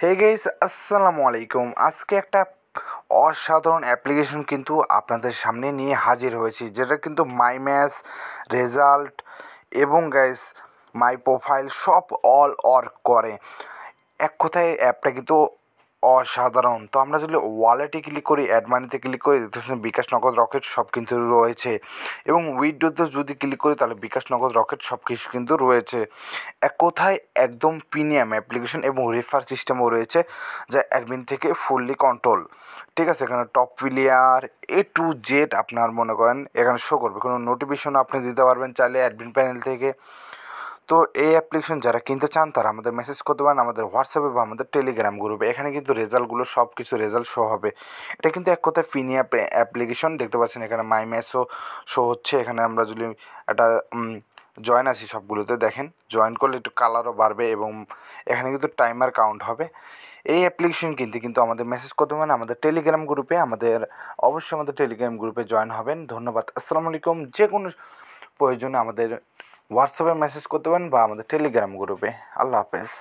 Hey guys, আসসালামু আলাইকুম। আজকে একটা অসাধারণ অ্যাপ্লিকেশন কিন্তু আপনাদের সামনে নিয়ে হাজির হয়েছি, যেটা কিন্তু মাই ম্যাচ, রেজাল্ট এবং গাইস মাই প্রোফাইল সব অল ওয়ার্ক করে। এক কথায় অ্যাপটা কিন্তু অসাধারণ। তো আমরা যদি ওয়ালেটে ক্লিক করি, অ্যাড মানিতে ক্লিক করি, দেখতে পাচ্ছেন বিকাশ, নগদ, রকেট সব কিন্তু রয়েছে। এবং উইথড্রোতে যদি ক্লিক করি তাহলে বিকাশ, নগদ, রকেট সব কিছু কিন্তু রয়েছে। এক কথায় একদম প্রিমিয়াম অ্যাপ্লিকেশন এবং রেফার সিস্টেমও রয়েছে, যা অ্যাডমিন থেকে ফুললি কন্ট্রোল। ঠিক আছে, এখানে top player A to Z আপনার মনে করেন এখানে শো করবে। কোনো নোটিফিকেশনও আপনি দিতে পারবেন চাইলে অ্যাডমিন প্যানেল থেকে। তো এই অ্যাপ্লিকেশন যারা কিনতে চান তারা আমাদের মেসেজ করতে পারেন আমাদের হোয়াটসঅ্যাপে বা আমাদের টেলিগ্রাম গ্রুপে। এখানে কিন্তু রেজাল্টগুলো সব কিছু রেজাল্ট শো হবে। এটা কিন্তু এক কথায় প্রিমিয়াম অ্যাপ্লিকেশন। দেখতে পাচ্ছেন এখানে মাই ম্যাচও শো হচ্ছে। এখানে আমরা যদি একটা জয়েন আসি সবগুলোতে, দেখেন জয়েন করলে একটু কালারও বাড়বে এবং এখানে কিন্তু টাইমার কাউন্ট হবে। এই অ্যাপ্লিকেশন কিন্তু আমাদের মেসেজ করতে পারেন আমাদের টেলিগ্রাম গ্রুপে। অবশ্যই আমাদের টেলিগ্রাম গ্রুপে জয়েন হবেন। ধন্যবাদ। আসসালামু আলাইকুম। যে কোনো প্রয়োজনে আমাদের হোয়াটসঅ্যাপে মেসেজ করতে পারেন বা আমাদের টেলিগ্রাম গ্রুপে। আল্লাহ হাফেজ।